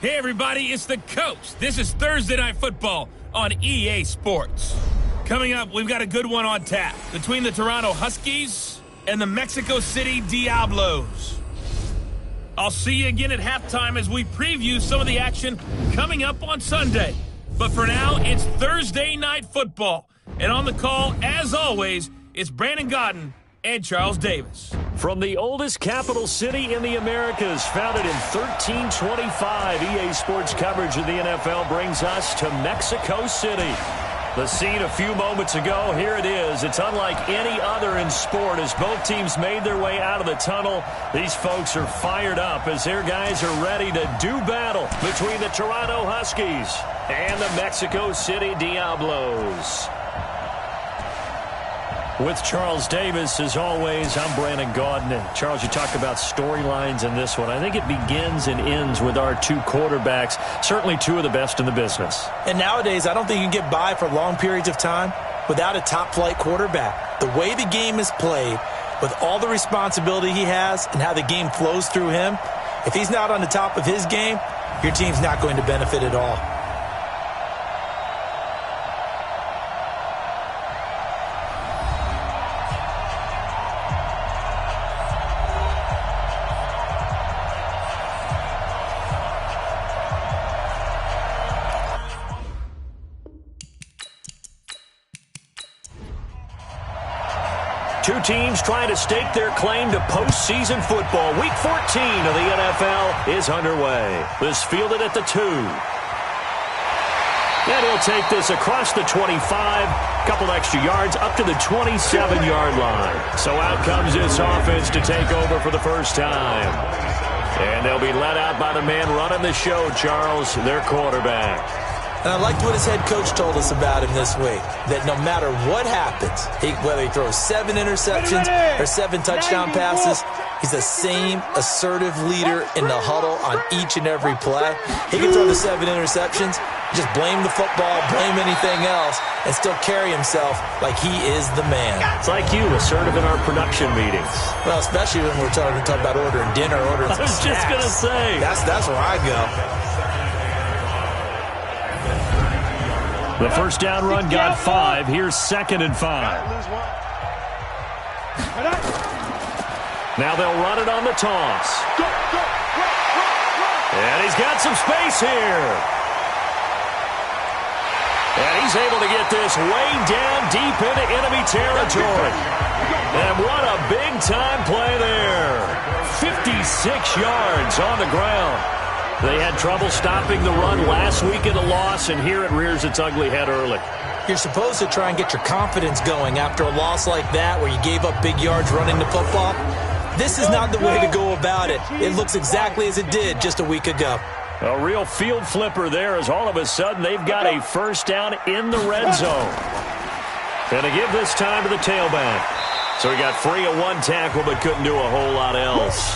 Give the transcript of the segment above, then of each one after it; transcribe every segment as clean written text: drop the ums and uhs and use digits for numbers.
Hey everybody, it's the Coach. This is Thursday Night Football on EA Sports. Coming up, we've got a good one on tap between the Toronto Huskies and the Mexico City Diablos. I'll see you again at halftime as we preview some of the action coming up on Sunday. But for now, it's Thursday Night Football. And on the call, as always, it's Brandon Godden and Charles Davis. From the oldest capital city in the Americas, founded in 1325, EA Sports coverage of the NFL brings us to Mexico City. The scene a few moments ago, here it is. It's unlike any other in sport as both teams made their way out of the tunnel. These folks are fired up as their guys are ready to do battle between the Toronto Huskies and the Mexico City Diablos. With Charles Davis, as always, I'm Brandon Gaudin. And Charles, you talked about storylines in this one. I think it begins and ends with our two quarterbacks, certainly two of the best in the business. And nowadays, I don't think you can get by for long periods of time without a top-flight quarterback. The way the game is played, with all the responsibility he has and how the game flows through him, if he's not on the top of his game, your team's not going to benefit at all. Two teams trying to stake their claim to postseason football. Week 14 of the NFL is underway. This fielded at the 2. And he'll take this across the 25, couple extra yards, up to the 27-yard line. So out comes this offense to take over for the first time. And they'll be let out by the man running the show, Charles, their quarterback. And I liked what his head coach told us about him this week, that no matter what happens, whether he throws 7 interceptions or 7 touchdown passes, he's the same assertive leader in the huddle on each and every play. He can throw the 7 interceptions, just blame the football, blame anything else, and still carry himself like he is the man. It's like you, assertive in our production meetings. Well, especially when we're talking about ordering dinner, ordering some snacks. I was just going to say. That's where I go. The first down run got 5. Here's 2nd and 5. Now they'll run it on the toss. And he's got some space here. And he's able to get this way down deep into enemy territory. And what a big-time play there. 56 yards on the ground. They had trouble stopping the run last week in a loss, and here it rears its ugly head early. You're supposed to try and get your confidence going after a loss like that where you gave up big yards running the football. This is not the way to go about it. It looks exactly as it did just a week ago. A real field flipper there as all of a sudden they've got a first down in the red zone. And to give this time to the tailback. So he got free of 1 tackle but couldn't do a whole lot else.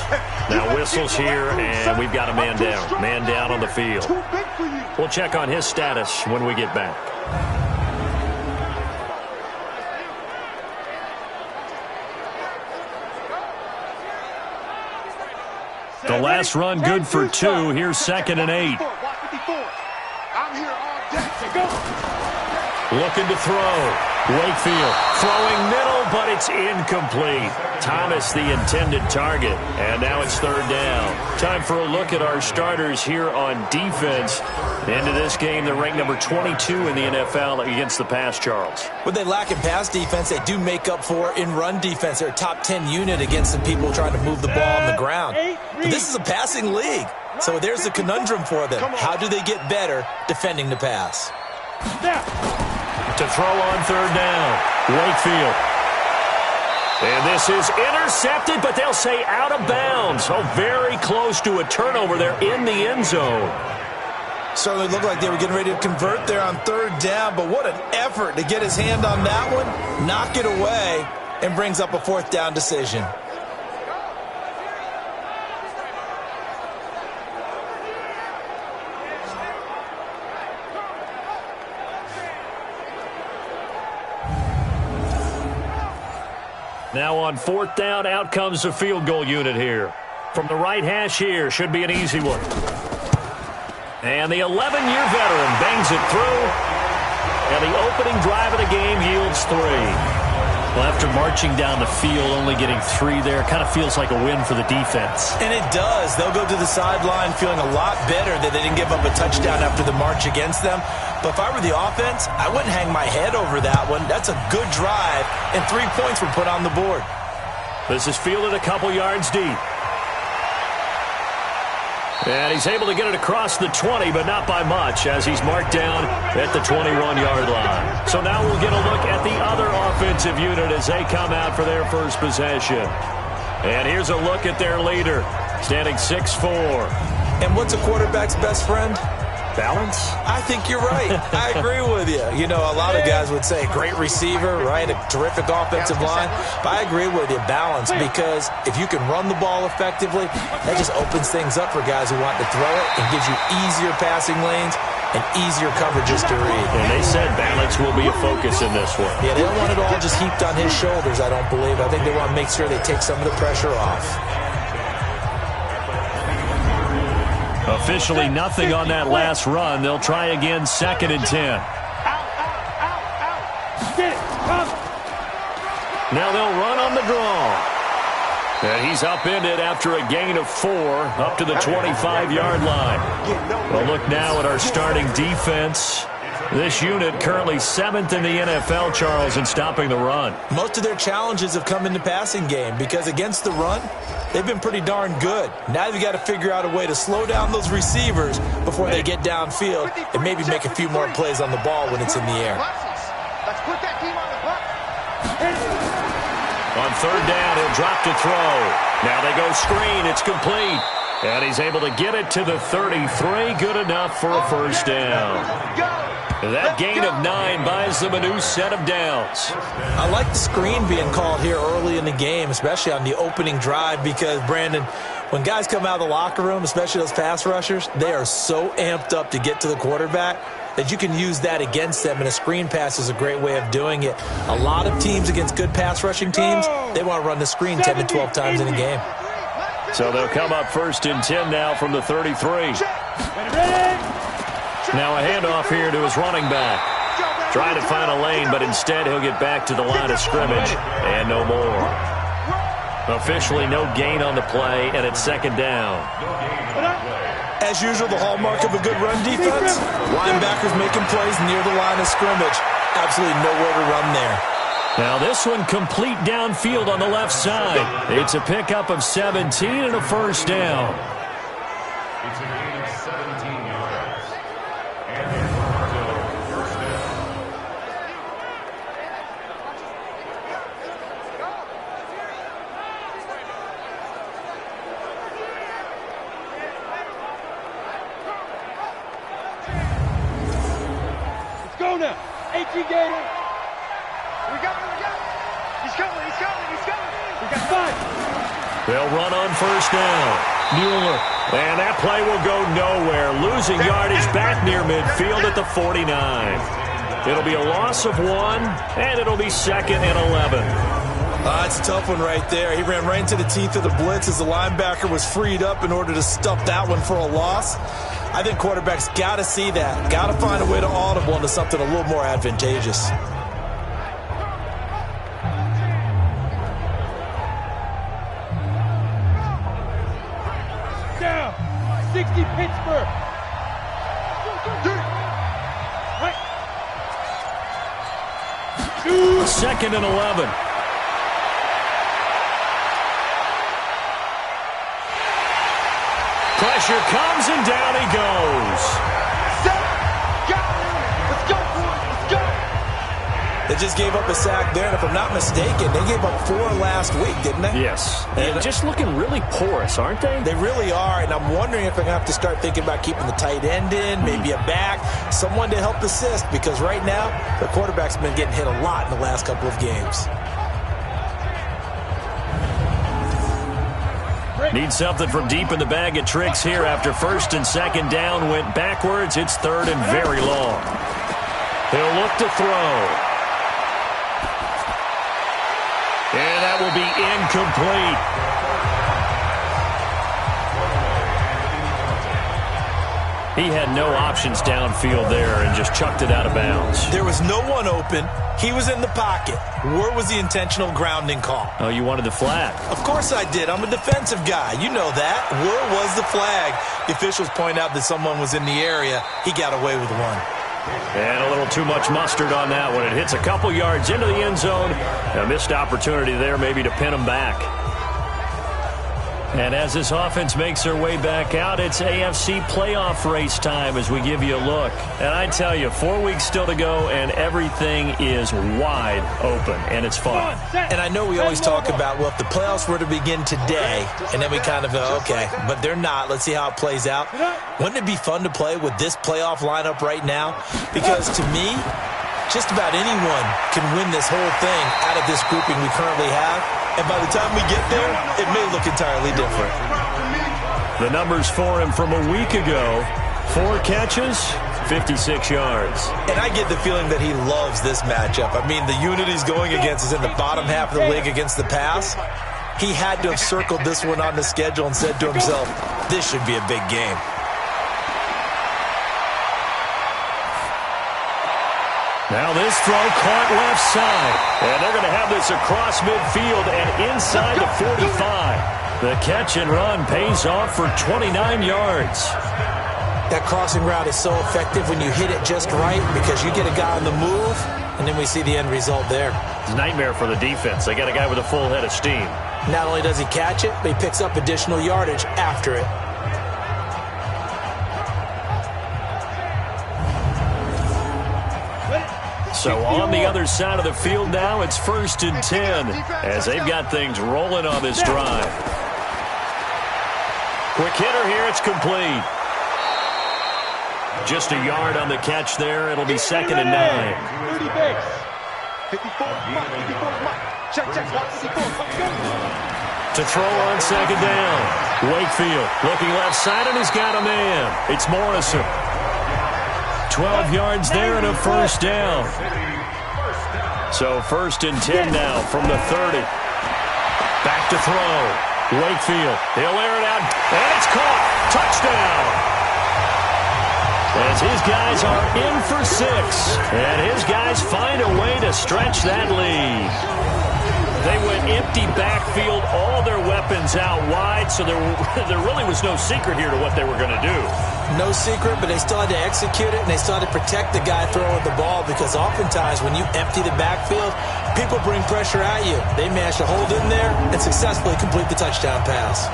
Now whistles here, and we've got a man down. Man down on the field. We'll check on his status when we get back. The last run good for 2. Here's 2nd and 8. Looking to throw. Wakefield throwing middle, but it's incomplete. Thomas the intended target, and now it's 3rd down. Time for a look at our starters here on defense. Into this game, they're ranked number 22 in the NFL against the pass, Charles. When they lack in pass defense, they do make up for in run defense. They're a top 10 unit against the people trying to move the ball on the ground. But this is a passing league, so there's a conundrum for them. How do they get better defending the pass? To throw on 3rd down, Wakefield. And this is intercepted, but they'll say out of bounds. Oh, very close to a turnover there in the end zone. Certainly looked like they were getting ready to convert there on 3rd down, but what an effort to get his hand on that one, knock it away, and brings up a 4th down decision. Now on 4th down, out comes the field goal unit here. From the right hash here, should be an easy one. And the 11-year veteran bangs it through. And the opening drive of the game yields 3. Well, after marching down the field, only getting 3 there, kind of feels like a win for the defense. And it does. They'll go to the sideline feeling a lot better that they didn't give up a touchdown after the march against them. But if I were the offense, I wouldn't hang my head over that one. That's a good drive, and 3 points were put on the board. This is fielded a couple yards deep. And he's able to get it across the 20, but not by much, as he's marked down at the 21-yard line. So now we'll get a look at the other offensive unit as they come out for their first possession. And here's a look at their leader, standing 6'4". And what's a quarterback's best friend? Balance? I think you're right. I agree with you. You know, a lot of guys would say great receiver, right? A terrific offensive line. But I agree with you, balance, because if you can run the ball effectively, that just opens things up for guys who want to throw it and gives you easier passing lanes and easier coverages to read. And they said balance will be a focus in this one. Yeah, they don't want it all just heaped on his shoulders, I don't believe. I think they want to make sure they take some of the pressure off. Officially nothing on that last run. They'll try again, 2nd and 10. Now they'll run on the draw. And he's upended after a gain of 4 up to the 25-yard line. We'll look now at our starting defense. This unit currently 7th in the NFL, Charles, in stopping the run. Most of their challenges have come in the passing game because against the run, they've been pretty darn good. Now you've got to figure out a way to slow down those receivers before they get downfield and maybe make a few more plays on the ball when it's in the air. Let's put that team on the clock. On 3rd down, he'll drop to throw. Now they go screen. It's complete. And he's able to get it to the 33. Good enough for a first down. That gain of 9 buys them a new set of downs. I like the screen being called here early in the game, especially on the opening drive, because, Brandon, when guys come out of the locker room, especially those pass rushers, they are so amped up to get to the quarterback that you can use that against them, and a screen pass is a great way of doing it. A lot of teams against good pass rushing teams, they want to run the screen 10 to 12 times in a game. So they'll come up 1st and 10 now from the 33. Now a handoff here to his running back. Trying to find a lane, but instead he'll get back to the line of scrimmage. And no more. Officially no gain on the play, and it's 2nd down. As usual, the hallmark of a good run defense, linebackers making plays near the line of scrimmage. Absolutely nowhere to run there. Now this one complete downfield on the left side. It's a pickup of 17 and a first down. It's a gain of 17 yards. And first down. Let's go now. 18 Gator. We got it. He's coming. We got 5. They'll run on first down. Mueller. And that play will go nowhere. Losing yardage back near midfield at the 49. It'll be a loss of 1, and it'll be 2nd and 11. It's a tough one right there. He ran right into the teeth of the blitz as the linebacker was freed up in order to stuff that one for a loss. I think quarterbacks got to see that. Got to find a way to audible into something a little more advantageous. Down. 60 Pittsburgh. Right. 2nd and 11. Pressure comes, and down he goes. Let's go, boys. Let's go. They just gave up a sack there, and if I'm not mistaken, they gave up 4 last week, didn't they? Yes. And just looking really porous, aren't they? They really are, and I'm wondering if they're going to have to start thinking about keeping the tight end in, maybe a back, someone to help assist, because right now, the quarterback's been getting hit a lot in the last couple of games. Need something from deep in the bag of tricks here after 1st and 2nd down went backwards. It's 3rd and very long. He'll look to throw. And that will be incomplete. He had no options downfield there and just chucked it out of bounds. There was no one open. He was in the pocket. Where was the intentional grounding call? Oh, you wanted the flag. Of course I did. I'm a defensive guy. You know that. Where was the flag? The officials point out that someone was in the area. He got away with one. And a little too much mustard on that one. It hits a couple yards into the end zone. A missed opportunity there maybe to pin him back. And as this offense makes their way back out, it's AFC playoff race time as we give you a look. And I tell you, 4 weeks still to go, and everything is wide open, and it's fun. And I know we always talk about, well, if the playoffs were to begin today, and then we kind of go, okay, but they're not. Let's see how it plays out. Wouldn't it be fun to play with this playoff lineup right now? Because to me, just about anyone can win this whole thing out of this grouping we currently have. And by the time we get there, it may look entirely different. The numbers for him from a week ago: 4 catches, 56 yards. And I get the feeling that he loves this matchup. I mean, the unit he's going against is in the bottom half of the league against the pass. He had to have circled this one on the schedule and said to himself, this should be a big game. Now this throw caught left side. And they're going to have this across midfield and inside the 45. The catch and run pays off for 29 yards. That crossing route is so effective when you hit it just right because you get a guy on the move, and then we see the end result there. It's a nightmare for the defense. They got a guy with a full head of steam. Not only does he catch it, but he picks up additional yardage after it. So on the other side of the field now, it's 1st and 10 as they've got things rolling on this drive. Quick hitter here, it's complete. Just a yard on the catch there. It'll be 2nd and 9. 30 base. 54 check, 54. To throw on 2nd down. Wakefield looking left side, and he's got a man. It's Morrison. 12 yards there and a 1st down. So 1st and 10 now from the 30. Back to throw. Wakefield. He'll air it out. And it's caught. Touchdown. As his guys are in for 6. And his guys find a way to stretch that lead. They went empty backfield, all their weapons out wide, so there really was no secret here to what they were going to do. No secret, but they still had to execute it, and they still had to protect the guy throwing the ball because oftentimes when you empty the backfield, people bring pressure at you. They managed to hold in there and successfully complete the touchdown pass.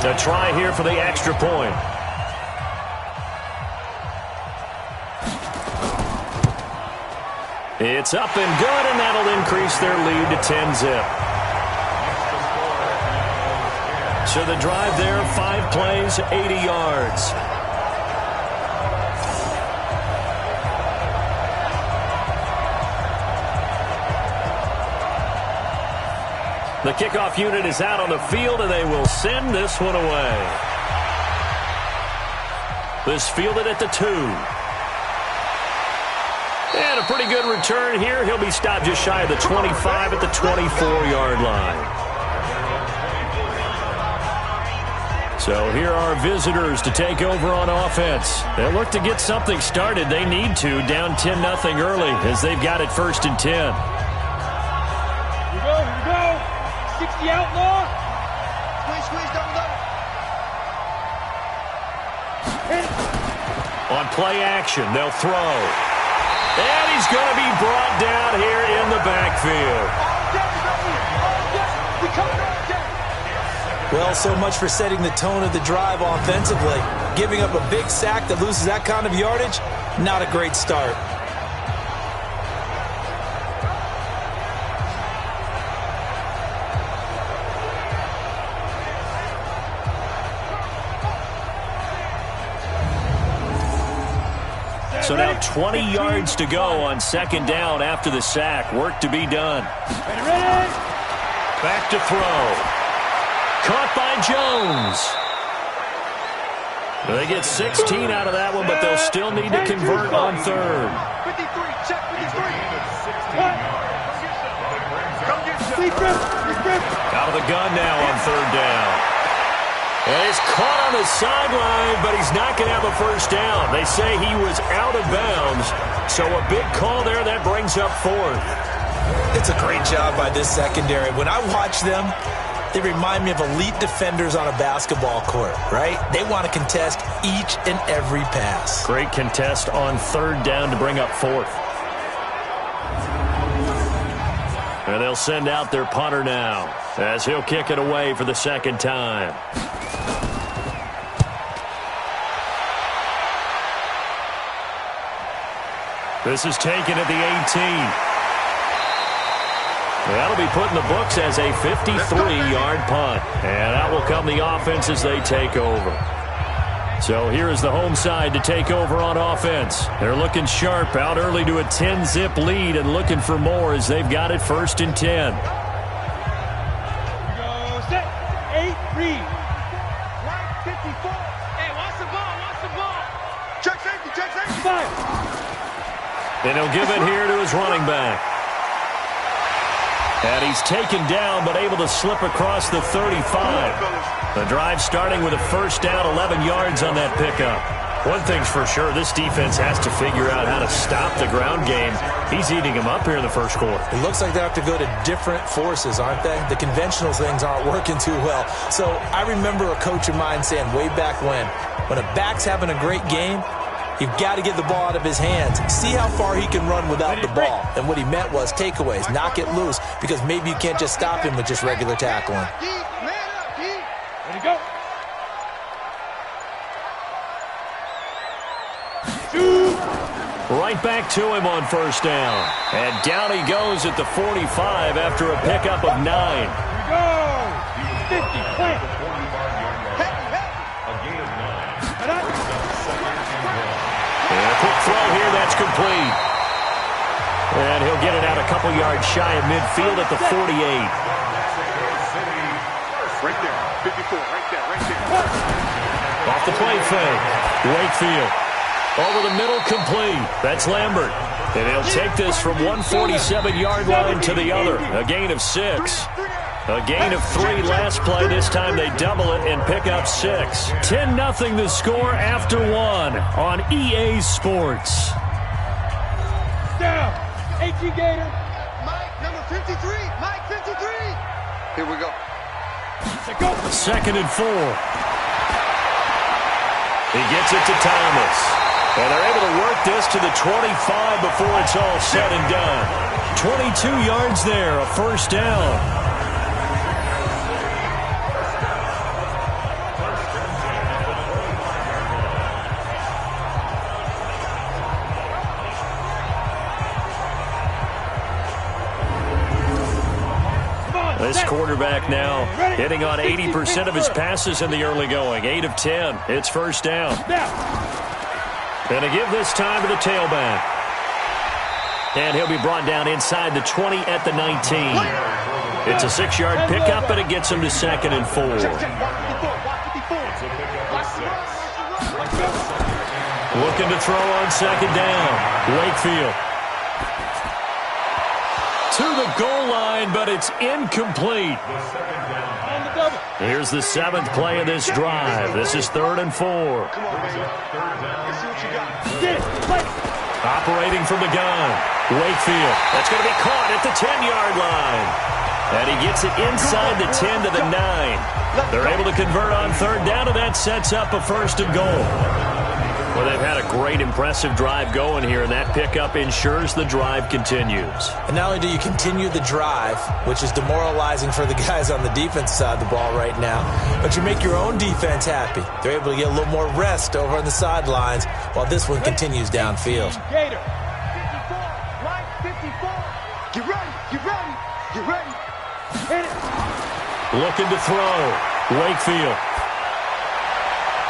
A try here for the extra point. It's up and good, and that'll increase their lead to 10-zip. So the drive there, 5 plays, 80 yards. The kickoff unit is out on the field, and they will send this one away. This fielded at the 2. And a pretty good return here. He'll be stopped just shy of the 25 at the 24-yard line. So here are visitors to take over on offense. They'll look to get something started. They need to, down 10-0 early as they've got it 1st and 10. Here we go. 60 outlaw. Squeeze, double. On play action, they'll throw. And he's going to be brought down here in the backfield. Well, so much for setting the tone of the drive offensively. Giving up a big sack that loses that kind of yardage, not a great start. So now 20 yards to go on 2nd down after the sack. Work to be done. Ready. Back to throw. Caught by Jones. They get 16 out of that one, but they'll still need to convert on 3rd. 53, check 53. Out of the gun now on 3rd down. And he's caught on the sideline, but he's not going to have a first down. They say he was out of bounds, so a big call there that brings up fourth. It's a great job by this secondary. When I watch them, they remind me of elite defenders on a basketball court, right? They want to contest each and every pass. Great contest on third down to bring up fourth. And they'll send out their punter now as he'll kick it away for the second time. This is taken at the 18. That'll be put in the books as a 53-yard punt. And out will come the offense as they take over. So here is the home side to take over on offense. They're looking sharp, out early to a 10-zip lead and looking for more as they've got it 1st and 10. Go set. 8, read. Line 54. Hey, watch the ball, watch the ball. Check safety, check safety. 5. And he'll give it here to his running back. And he's taken down but able to slip across the 35. The drive starting with a first down, 11 yards on that pickup. One thing's for sure, this defense has to figure out how to stop the ground game. He's eating him up here in the first quarter. It looks like they have to go to different forces, aren't they? The conventional things aren't working too well. So I remember a coach of mine saying way back when a back's having a great game, you've got to get the ball out of his hands. See how far he can run without the ball. And what he meant was takeaways, knock it loose, because maybe you can't just stop him with just regular tackling. Ready to go. 2. Right back to him on first down. And down he goes at the 45 after a pickup of 9. Here we go. 50, plant. A gain of 9. Head up. And a quick throw here, that's complete. And he'll get it out a couple yards shy of midfield at the 48. Right there. 54, right there, right there. Off the play fake. Wakefield. Over the middle, complete. That's Lambert. And he'll take this from 147-yard line to the other. A gain of 6. A gain of 3 last play. This time they double it and pick up 6. 10-0 the score after 1 on EA Sports. Down. AT Gator. Mike, number 53. Mike, 53. Here we go. Go. 2nd and 4. He gets it to Thomas. And they're able to work this to the 25 before it's all said and done. 22 yards there, a first down. This quarterback now hitting on 80% of his passes in the early going. 8 of 10. It's first down. And to give this time to the tailback. And he'll be brought down inside the 20 at the 19. It's a 6-yard pickup, and it gets him to 2nd and 4. Looking to throw on 2nd down. Wakefield. To the goal line, but it's incomplete. Here's the 7th play of this drive. This is 3rd and 4. Operating from the gun. Wakefield. That's going to be caught at the 10-yard line. And he gets it inside the 10 to the 9. They're able to convert on 3rd down, and that sets up a 1st and goal. Well, they've had a great, impressive drive going here, and that pickup ensures the drive continues. And not only do you continue the drive, which is demoralizing for the guys on the defense side of the ball right now, but you make your own defense happy. They're able to get a little more rest over on the sidelines while this one continues downfield. Gator. 54, line 54. Get ready, get ready, get ready. Hit it. Looking to throw. Wakefield.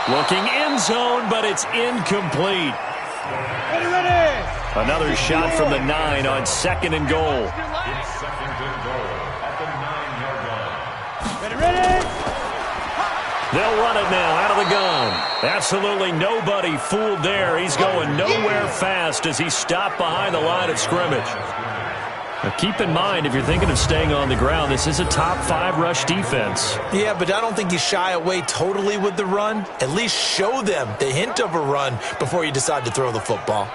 Looking end zone, but it's incomplete. Ready, ready. Another shot from the 9 on 2nd and goal. It's 2nd and goal at the 9-yard line. Ready, ready. They'll run it now out of the gun. Absolutely nobody fooled there. He's going nowhere fast as he stopped behind the line of scrimmage. Now keep in mind, if you're thinking of staying on the ground, this is a top 5 rush defense. Yeah, but I don't think you shy away totally with the run. At least show them the hint of a run before you decide to throw the football.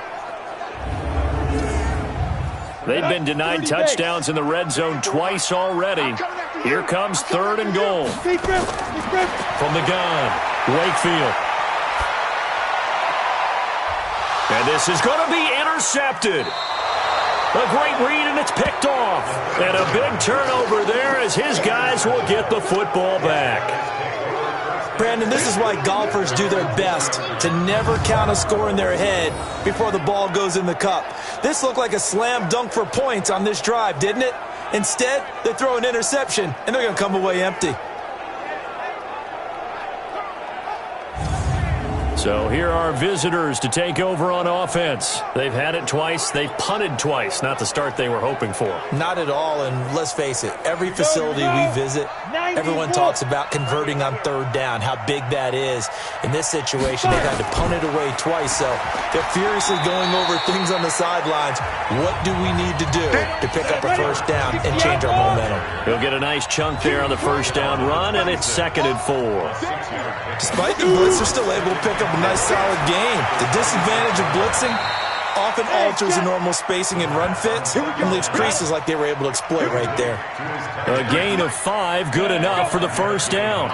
They've been denied touchdowns in the red zone twice already. Here comes 3rd and goal. From the gun, Wakefield. And this is going to be intercepted. A great read, and it's picked off. And a big turnover there as his guys will get the football back. Brandon, this is why golfers do their best to never count a score in their head before the ball goes in the cup. This looked like a slam dunk for points on this drive, didn't it? Instead, they throw an interception, and they're going to come away empty. So here are visitors to take over on offense. They've had it twice. They've punted twice. Not the start they were hoping for. Not at all, and let's face it, every facility we visit, everyone talks about converting on 3rd down, how big that is. In this situation, they've had to punt it away twice, so they're furiously going over things on the sidelines. What do we need to do to pick up a 1st down and change our momentum? He'll get a nice chunk there on the 1st down run, and it's 2nd and 4. Despite the blitz, they're still able to pick up a nice solid game. The disadvantage of blitzing often alters the normal spacing and run fits and leaves creases like they were able to exploit right there. A gain of 5, good enough for the 1st down.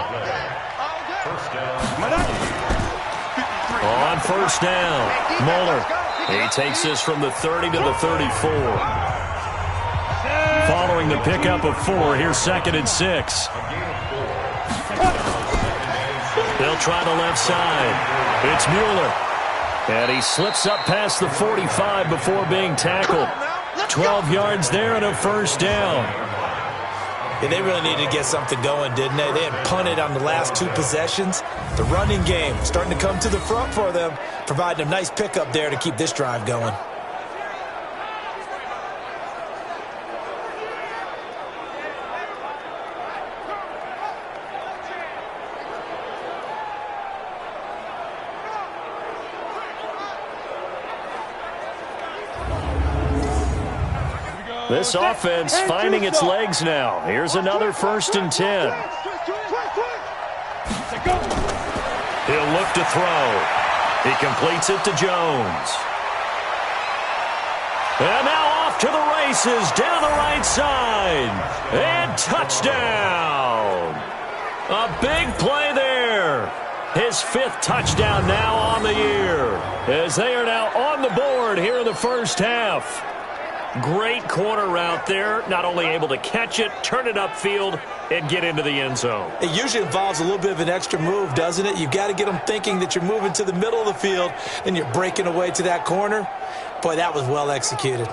On 1st down, Muller. He takes this from the 30 to the 34. Following the pickup of 4, here's 2nd and 6. They'll try the left side. It's Mueller. And he slips up past the 45 before being tackled. 12 yards there and a 1st down. Yeah, they really needed to get something going, didn't they? They had punted on the last 2 possessions. The running game starting to come to the front for them, providing a nice pickup there to keep this drive going. This offense finding its legs now. Here's another 1st and 10. He'll look to throw. He completes it to Jones. And now off to the races down the right side. And touchdown. A big play there. His 5th touchdown now on the year, as they are now on the board here in the 1st half. Great corner route there. Not only able to catch it, turn it upfield, and get into the end zone. It usually involves a little bit of an extra move, doesn't it? You've got to get them thinking that you're moving to the middle of the field and you're breaking away to that corner. Boy, that was well executed.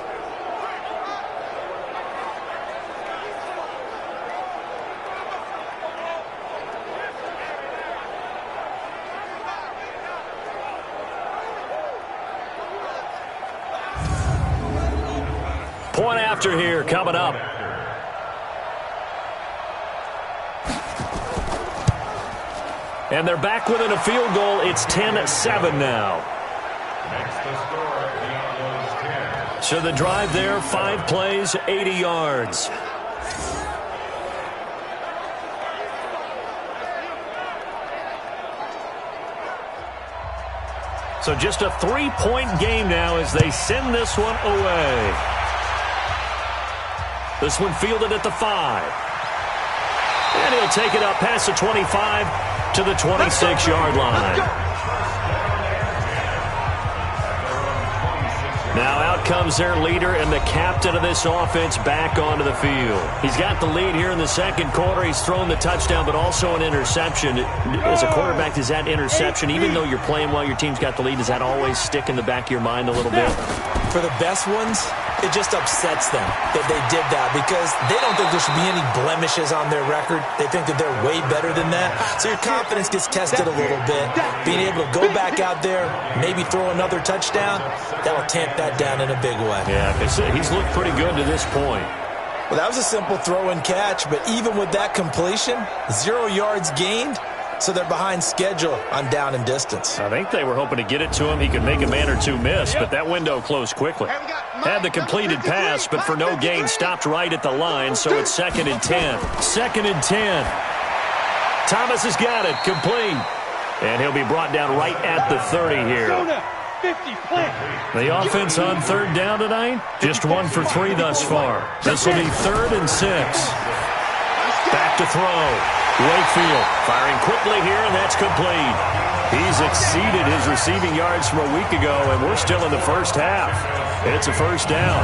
Point after here coming up. And they're back within a field goal. It's 10-7 now. So the drive there, 5 plays, 80 yards. So just a 3-point game now as they send this one away. This one fielded at the 5. And he'll take it up past the 25 to the 26-yard line. Now out comes their leader and the captain of this offense back onto the field. He's got the lead here in the 2nd quarter. He's thrown the touchdown, but also an interception. As a quarterback, does that interception, even though you're playing while your team's got the lead, does that always stick in the back of your mind a little bit? For the best ones, it just upsets them that they did that because they don't think there should be any blemishes on their record. They think that they're way better than that. So your confidence gets tested a little bit. Being able to go back out there, maybe throw another touchdown, that'll tamp that down in a big way. Yeah, he's looked pretty good to this point. Well, that was a simple throw and catch, but even with that completion, 0 yards gained, so they're behind schedule on down and distance. I think they were hoping to get it to him. He could make a man or two miss, but that window closed quickly. Had the completed pass, but for no gain, stopped right at the line, so it's 2nd and 10. 2nd and 10. Thomas has got it, complete. And he'll be brought down right at the 30 here. The offense on 3rd down tonight, just 1 for 3 thus far. This will be 3rd and 6. Back to throw. Wakefield firing quickly here, and that's complete. He's exceeded his receiving yards from a week ago, and we're still in the first half. It's a 1st down.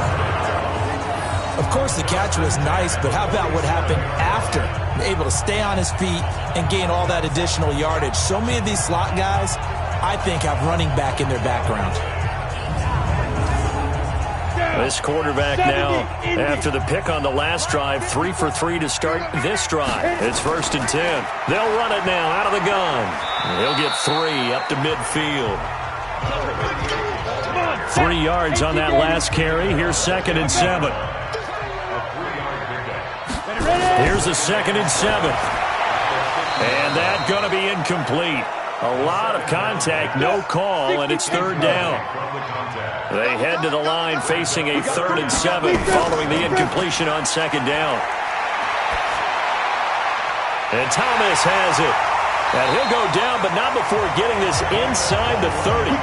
Of course, the catch was nice, but how about what happened after? Able to stay on his feet and gain all that additional yardage. So many of these slot guys, I think, have running back in their background. This quarterback now, after the pick on the last drive, 3 for 3 to start this drive. It's 1st and 10. They'll run it now out of the gun. He'll get 3 up to midfield. 3 yards on that last carry. Here's 2nd and 7. Here's a 2nd and 7. And that's going to be incomplete. A lot of contact, no call, and it's 3rd down. They head to the line facing a 3rd and 7 following the incompletion on 2nd down. And Thomas has it. And he'll go down, but not before getting this inside the 30.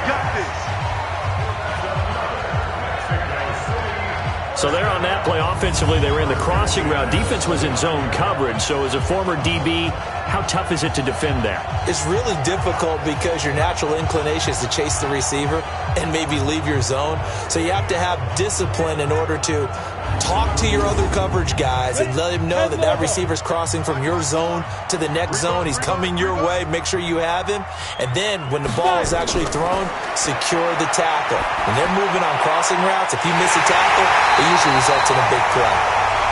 So there on that play, offensively, they were in the crossing route. Defense was in zone coverage. So as a former DB, how tough is it to defend there? It's really difficult because your natural inclination is to chase the receiver and maybe leave your zone. So you have to have discipline in order to talk to your other coverage guys and let him know that that receiver's crossing from your zone to the next zone. He's coming your way. Make sure you have him. And then when the ball is actually thrown, secure the tackle. When they're moving on crossing routes, if you miss a tackle, it usually results in a big play.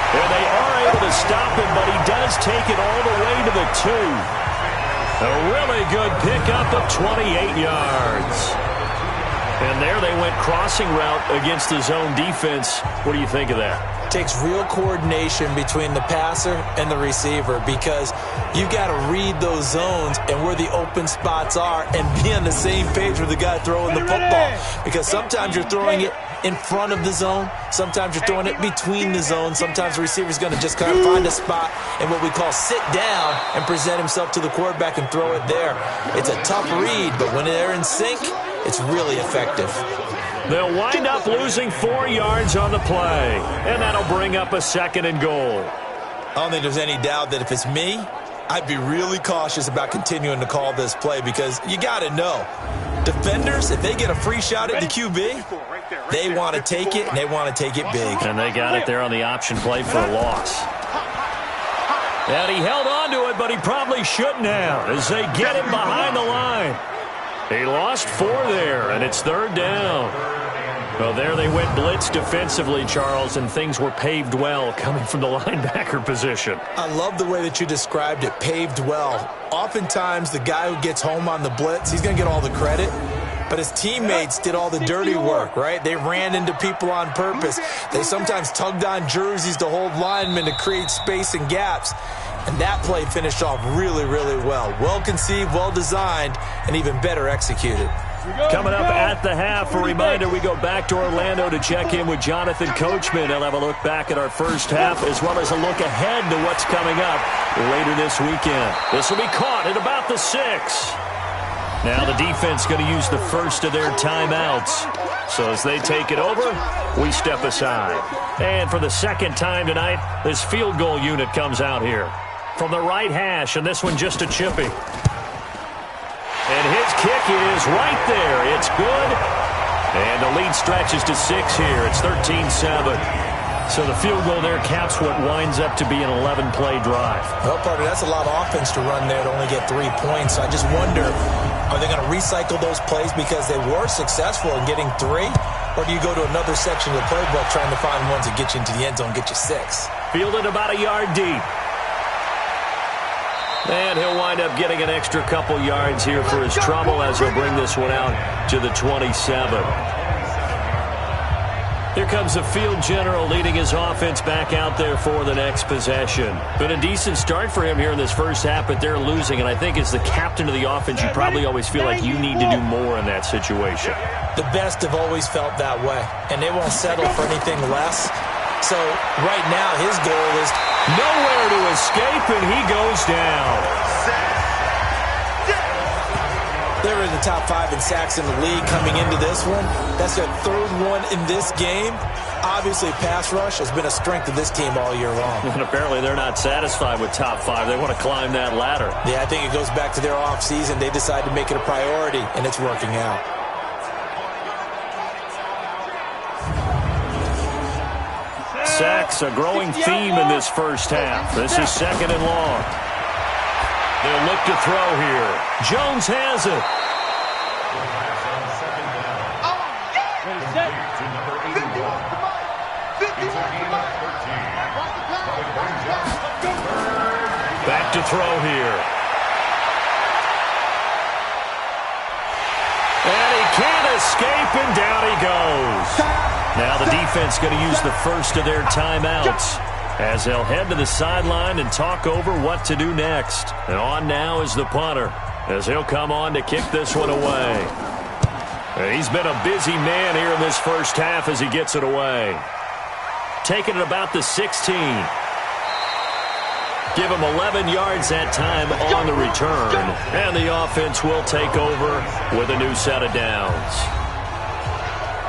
And they are able to stop him, but he does take it all the way to the 2. A really good pickup of 28 yards. And there they went crossing route against the zone defense. What do you think of that? It takes real coordination between the passer and the receiver because you've got to read those zones and where the open spots are and be on the same page with the guy throwing the football. Because sometimes you're throwing it in front of the zone. Sometimes you're throwing it between the zones. Sometimes the receiver's going to just kind of find a spot and what we call sit down and present himself to the quarterback and throw it there. It's a tough read, but when they're in sync, it's really effective. They'll wind up losing 4 yards on the play, and that'll bring up a 2nd and goal. I don't think there's any doubt that if it's me, I'd be really cautious about continuing to call this play because you got to know, defenders, if they get a free shot at the QB, they want to take it, and they want to take it big. And they got it there on the option play for a loss. And he held on to it, but he probably shouldn't have as they get him behind the line. He lost 4 there, and it's 3rd down. Well, there they went blitz defensively, Charles, and things were paved well coming from the linebacker position. I love the way that you described it, paved well. Oftentimes, the guy who gets home on the blitz, he's going to get all the credit. But his teammates did all the dirty work, right? They ran into people on purpose. They sometimes tugged on jerseys to hold linemen to create space and gaps. And that play finished off really, really well. Well conceived, well designed, and even better executed. Coming up at the half, a reminder, we go back to Orlando to check in with Jonathan Coachman. He'll have a look back at our first half as well as a look ahead to what's coming up later this weekend. This will be caught at about the 6. Now the defense going to use the first of their timeouts. So as they take it over, we step aside. And for the 2nd time tonight, this field goal unit comes out here. From the right hash, and this one just a chippy. And his kick is right there. It's good. And the lead stretches to 6 here. It's 13-7. So the field goal there caps what winds up to be an 11-play drive. Well, partner, that's a lot of offense to run there to only get 3 points. So I just wonder, are they going to recycle those plays because they were successful in getting 3? Or do you go to another section of the playbook trying to find ones that get you into the end zone, get you 6? Fielded about a yard deep. And he'll wind up getting an extra couple yards here for his trouble as he'll bring this one out to the 27. Here comes the field general leading his offense back out there for the next possession. Been a decent start for him here in this first half, but they're losing. And I think as the captain of the offense, you probably always feel like you need to do more in that situation. The best have always felt that way, and they won't settle for anything less. So right now his goal is nowhere to escape, and he goes down. They're in the top 5 in sacks in the league coming into this one. That's their 3rd one in this game. Obviously, pass rush has been a strength of this team all year long. And apparently they're not satisfied with top 5. They want to climb that ladder. Yeah, I think it goes back to their offseason. They decided to make it a priority, and it's working out. Sacks, a growing theme in this first half. This is 2nd and long. They'll look to throw here. Jones has it. Back to throw here. And he can't escape, and down he goes. Now the defense going to use the first of their timeouts, as they'll head to the sideline and talk over what to do next. And on now is the punter, as he'll come on to kick this one away. And he's been a busy man here in this first half as he gets it away. Taking it about the 16. Give him 11 yards that time on the return. And the offense will take over with a new set of downs.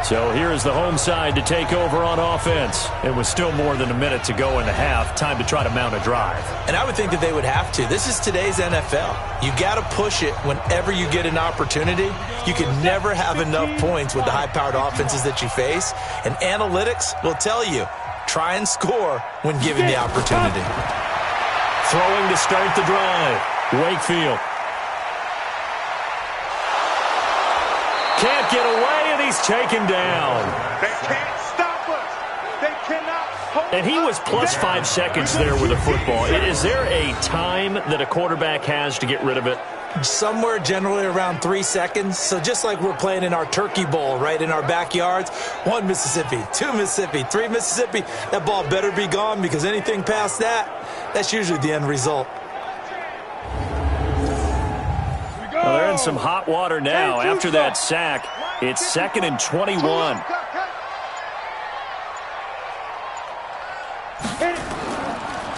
So here's the home side to take over on offense. It was still more than a minute to go in the half. Time to try to mount a drive. And I would think that they would have to. This is today's NFL. You got to push it whenever you get an opportunity. You can never have enough points with the high-powered offenses that you face. And analytics will tell you, try and score when given the opportunity. Throwing to start the drive. Wakefield. Can't get away, and he's taken down. They can't stop us. They cannot hold. And he was plus 5 seconds there with the football. Is there a time that a quarterback has to get rid of it? Somewhere generally around 3 seconds. So just like we're playing in our turkey bowl, right, in our backyards, 1 Mississippi, 2 Mississippi, 3 Mississippi, that ball better be gone, because anything past that, that's usually the end result. Well, they're in some hot water now after that sack. It's 2nd and 21.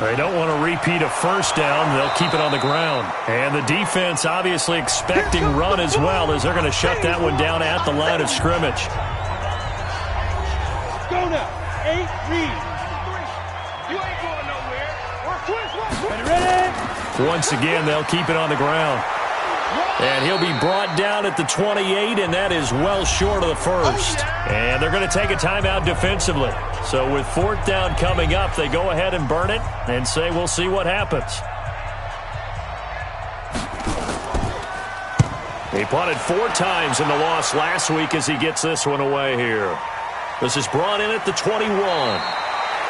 They don't want to repeat a first down. They'll keep it on the ground. And the defense obviously expecting run as well, as they're going to shut that one down at the line of scrimmage. Go now. 8 read. You ain't going nowhere. Ready? Once again, they'll keep it on the ground. And he'll be brought down at the 28, and that is well short of the first. And they're going to take a timeout defensively. So with 4th down coming up, they go ahead and burn it and say we'll see what happens. He punted 4 times in the loss last week as he gets this one away here. This is brought in at the 21.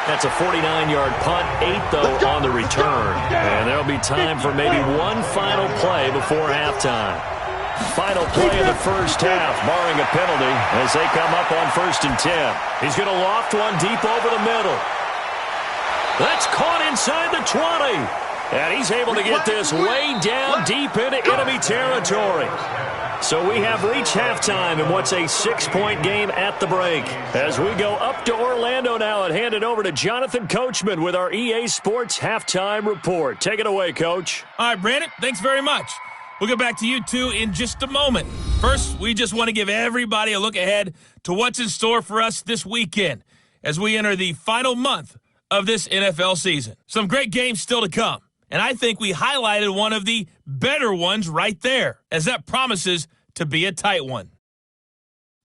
That's a 49-yard punt, 8, though, on the return. And there'll be time for maybe one final play before halftime. Final play of the first half, barring a penalty, as they come up on 1st and 10. He's going to loft one deep over the middle. That's caught inside the 20. And he's able to get this way down deep into enemy territory. So we have reached halftime in what's a 6-point game at the break. As we go up to Orlando now and hand it over to Jonathan Coachman with our EA Sports Halftime Report. Take it away, Coach. All right, Brandon, thanks very much. We'll get back to you two in just a moment. First, we just want to give everybody a look ahead to what's in store for us this weekend as we enter the final month of this NFL season. Some great games still to come. And I think we highlighted one of the better ones right there, as that promises to be a tight one.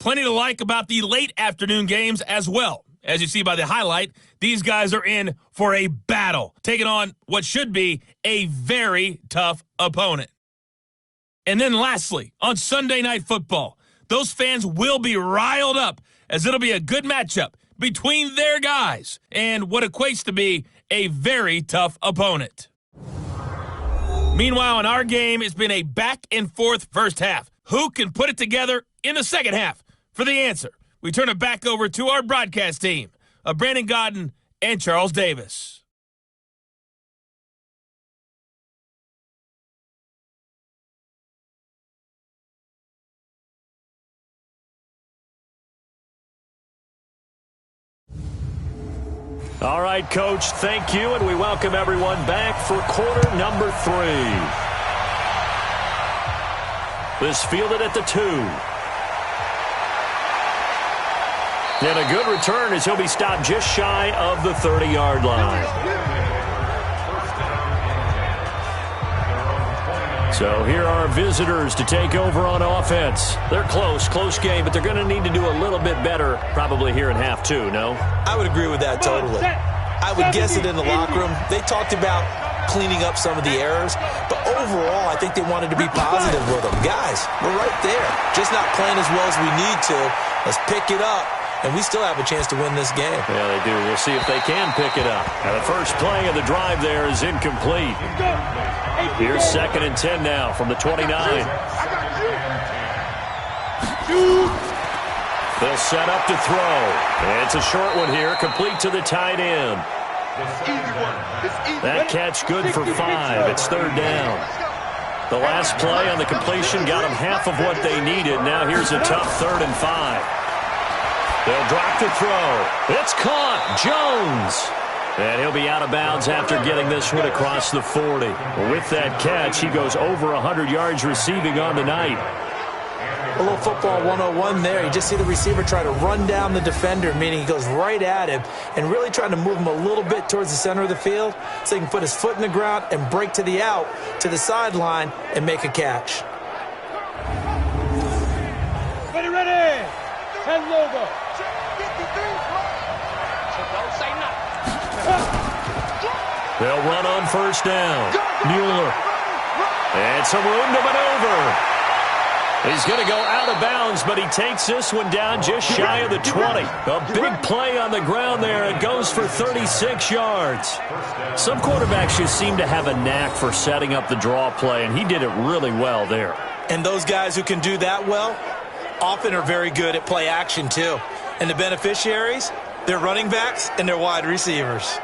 Plenty to like about the late afternoon games as well. As you see by the highlight, these guys are in for a battle, taking on what should be a very tough opponent. And then lastly, on Sunday Night Football, those fans will be riled up, as it'll be a good matchup between their guys and what equates to be a very tough opponent. Meanwhile, in our game, it's been a back-and-forth first half. Who can put it together in the second half? For the answer, we turn it back over to our broadcast team of Brandon Godden and Charles Davis. All right, Coach, thank you, and we welcome everyone back for quarter number 3. This fielded at the 2. And a good return as he'll be stopped just shy of the 30-yard line. So here are visitors to take over on offense. They're close game, but they're going to need to do a little bit better probably here in half 2, no? I would agree with that totally. I would guess it in the locker room. They talked about cleaning up some of the errors, but overall I think they wanted to be positive with them. Guys, we're right there. Just not playing as well as we need to. Let's pick it up, and we still have a chance to win this game. Yeah, they do. We'll see if they can pick it up. Now, the first play of the drive there is incomplete. Here's 2nd and 10 now from the 29. They'll set up to throw. And it's a short one here, complete to the tight end. That catch good for 5. It's 3rd down. The last play on the completion got them half of what they needed. Now here's a tough 3rd and 5. They'll drop the throw. It's caught. Jones. And he'll be out of bounds after getting this one across the 40. With that catch, he goes over 100 yards receiving on the night. A little football 101 there. You just see the receiver try to run down the defender, meaning he goes right at him and really trying to move him a little bit towards the center of the field so he can put his foot in the ground and break to the out, to the sideline, and make a catch. Ready. And logo. They'll run on 1st down. Mueller. And some room to maneuver. He's going to go out of bounds, but he takes this one down just shy of the 20. A big play on the ground there. It goes for 36 yards. Some quarterbacks just seem to have a knack for setting up the draw play, and he did it really well there. And those guys who can do that well often are very good at play action too. And the beneficiaries, they're running backs and they're wide receivers.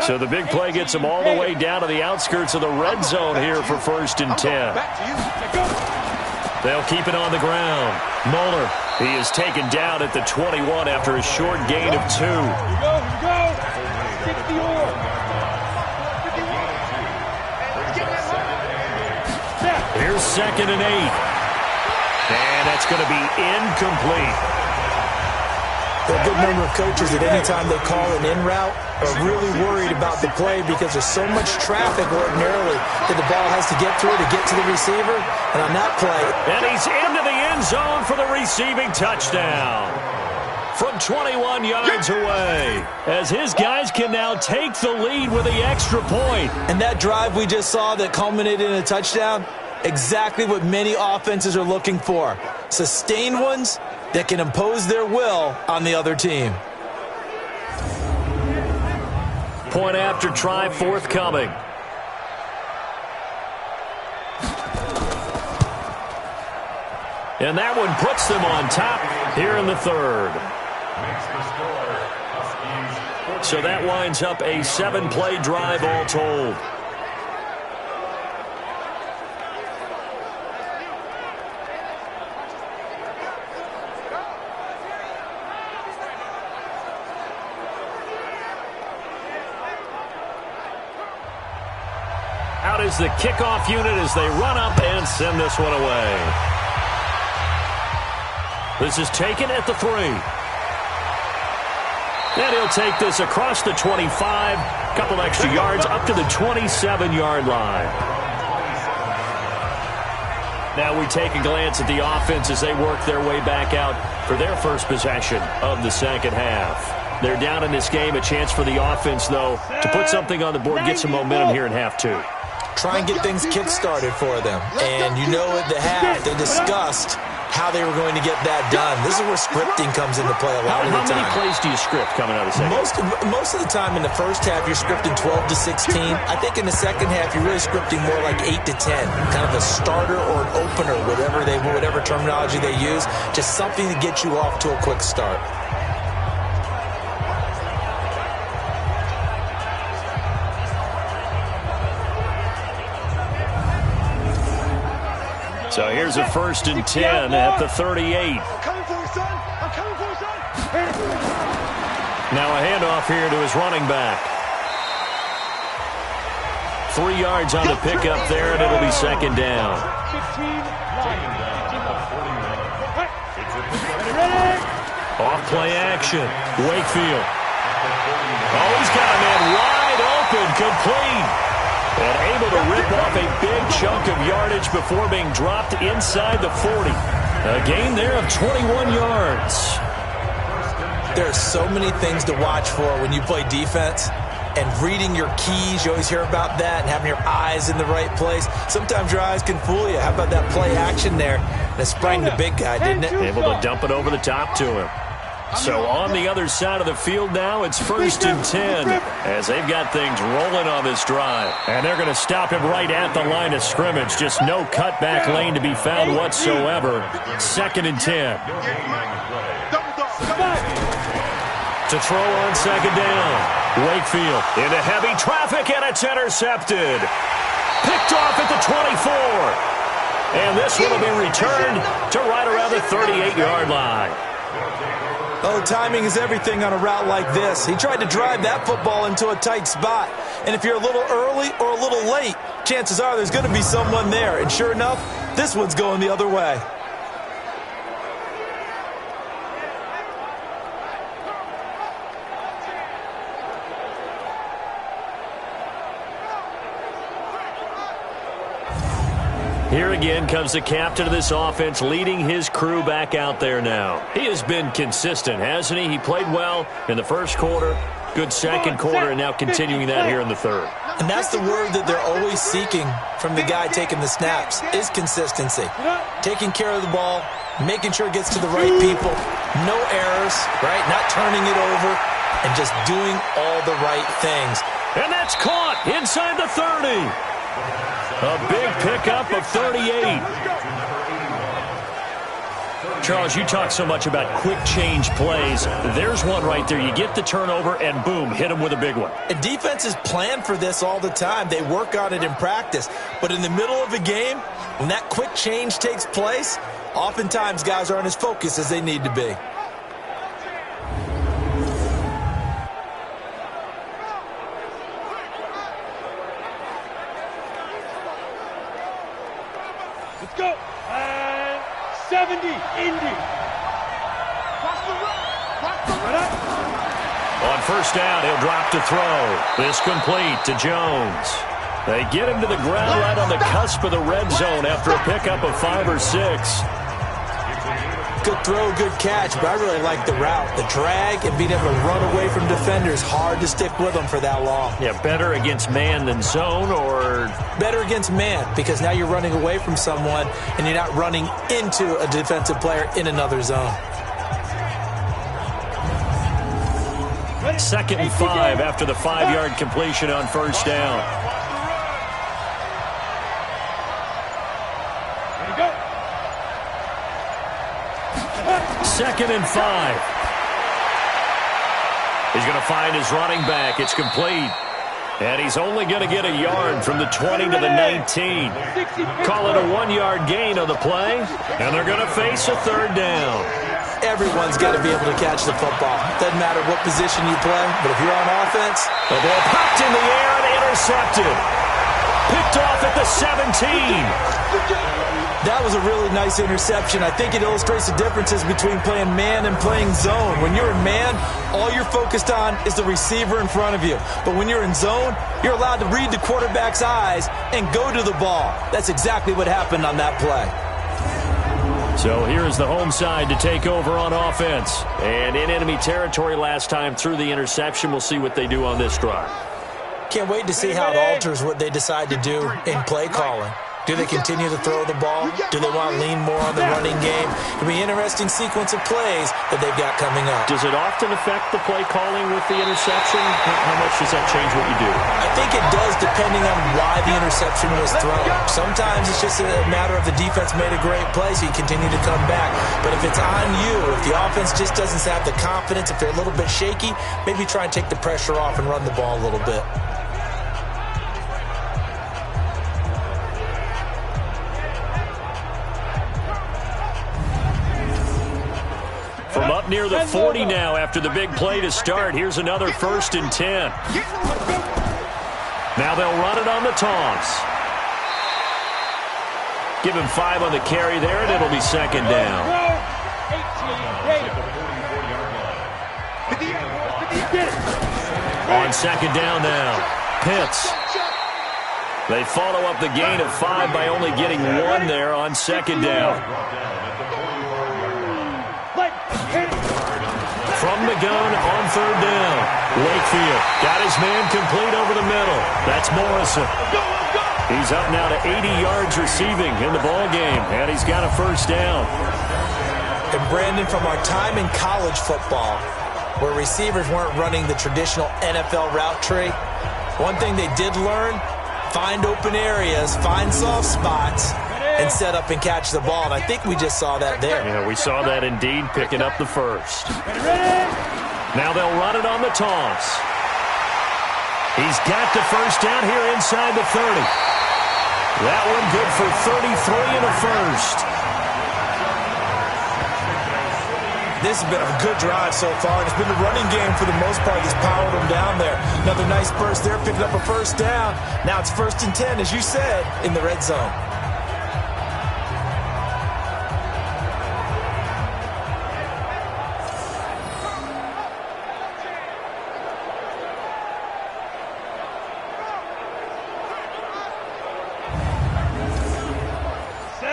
So the big play gets them all the way down to the outskirts of the red zone here for 1st and 10. They'll keep it on the ground. Mueller, he is taken down at the 21 after a short gain of 2. Here we go. 60-yard. Here's 2nd and 8. And that's going to be incomplete. There are a good number of coaches that any time they call an in route are really worried about the play because there's so much traffic ordinarily that the ball has to get through to get to the receiver. And on that play, and he's into the end zone for the receiving touchdown from 21 yards away, as his guys can now take the lead with the extra point. And that drive we just saw that culminated in a touchdown, exactly what many offenses are looking for. Sustained ones that can impose their will on the other team. Point after try forthcoming. And that one puts them on top here in the 3rd. So that winds up a 7-play drive all told. Out is the kickoff unit as they run up and send this one away. This is taken at the 3. And he'll take this across the 25, couple extra yards up to the 27-yard line. Now we take a glance at the offense as they work their way back out for their first possession of the second half. They're down in this game. A chance for the offense, though, to put something on the board, get some momentum here in half 2. Try and get things kick-started for them. And you know at the half they discussed how they were going to get that done. This is where scripting comes into play a lot of the time. How many plays do you script coming out of the second? Most of the time in the first half, you're scripting 12 to 16. I think in the second half, you're really scripting more like 8 to 10, kind of a starter or an opener, whatever terminology they use, just something to get you off to a quick start. So here's a 1st and 10 at the 38. I'm coming for you, son. I'm coming for you, son. Now a handoff here to his running back. 3 yards on the pickup there, and it'll be 2nd down. 15, Off play action. Wakefield. Oh, he's got a man wide open, complete. And able to rip off a big chunk of yardage before being dropped inside the 40. A gain there of 21 yards. There are so many things to watch for when you play defense. And reading your keys, you always hear about that, and having your eyes in the right place. Sometimes your eyes can fool you. How about that play action there? That sprang the big guy, didn't it? Able to dump it over the top to him. So on the other side of the field now, it's 1st and 10 as they've got things rolling on this drive. And they're going to stop him right at the line of scrimmage. Just no cutback lane to be found whatsoever. 2nd and 10. To throw on 2nd down. Wakefield into heavy traffic, and it's intercepted. Picked off at the 24. And this one will be returned to right around the 38-yard line. Oh, timing is everything on a route like this. He tried to drive that football into a tight spot. And if you're a little early or a little late, chances are there's going to be someone there. And sure enough, this one's going the other way. Here again comes the captain of this offense, leading his crew back out there now. He has been consistent, hasn't he? He played well in the first quarter, good second quarter, and now continuing that here in the third. And that's the word that they're always seeking from the guy taking the snaps, is consistency. Taking care of the ball, making sure it gets to the right people, no errors, right? Not turning it over, and just doing all the right things. And that's caught inside the 30. A big pickup of 38. Charles, you talk so much about quick change plays. There's one right there. You get the turnover, and boom, hit them with a big one. And defenses plan for this all the time. They work on it in practice. But in the middle of a game, when that quick change takes place, oftentimes guys aren't as focused as they need to be. Let's go. And 70, Indy. On 1st down, he'll drop to throw. This complete to Jones. They get him to the ground right on the cusp of the red zone after a pickup of 5 or 6. Good throw, good catch, but I really like the route. The drag and being able to run away from defenders, hard to stick with them for that long. Yeah, better against man than zone, or? Better against man, because now you're running away from someone and you're not running into a defensive player in another zone. 2nd and 5 after the 5-yard completion on 1st down. There you go. 2nd and 5. He's going to find his running back. It's complete. And he's only going to get a yard from the 20 to the 19. Call it a 1-yard gain on the play. And they're going to face a 3rd down. Everyone's got to be able to catch the football. Doesn't matter what position you play, but if you're on offense. The ball popped in the air and intercepted. Picked off at the 17. That was a really nice interception. I think it illustrates the differences between playing man and playing zone. When you're in man, all you're focused on is the receiver in front of you. But when you're in zone, you're allowed to read the quarterback's eyes and go to the ball. That's exactly what happened on that play. So here is the home side to take over on offense. And in enemy territory last time through the interception. We'll see what they do on this drive. Can't wait to see how it alters what they decide to do in play calling. Do they continue to throw the ball? Do they want to lean more on the running game? It'll be an interesting sequence of plays that they've got coming up. Does it often affect the play calling with the interception? How much does that change what you do? I think it does, depending on why the interception was thrown. Sometimes it's just a matter of the defense made a great play, so you continue to come back. But if it's on you, if the offense just doesn't have the confidence, if they're a little bit shaky, maybe try and take the pressure off and run the ball a little bit. From up near the 40 now after the big play to start. Here's another 1st and 10. Now they'll run it on the toss. Give him 5 on the carry there, and it'll be 2nd down. On 2nd down now, Pitts. They follow up the gain of 5 by only getting 1 there on 2nd down. From the gun on 3rd down. Wakefield got his man complete over the middle. That's Morrison. He's up now to 80 yards receiving in the ball game, and he's got a 1st down. And Brandon, from our time in college football, where receivers weren't running the traditional NFL route tree, one thing they did learn, find open areas, find soft spots, and set up and catch the ball. And I think we just saw that there. Yeah, we saw that indeed, picking up the 1st. Now they'll run it on the toss. He's got the 1st down here inside the 30. That one good for 33 and a 1st. This has been a good drive so far. It's been the running game for the most part that's powered them down there. Another nice burst there, picking up a 1st down. Now it's 1st and 10, as you said, in the red zone.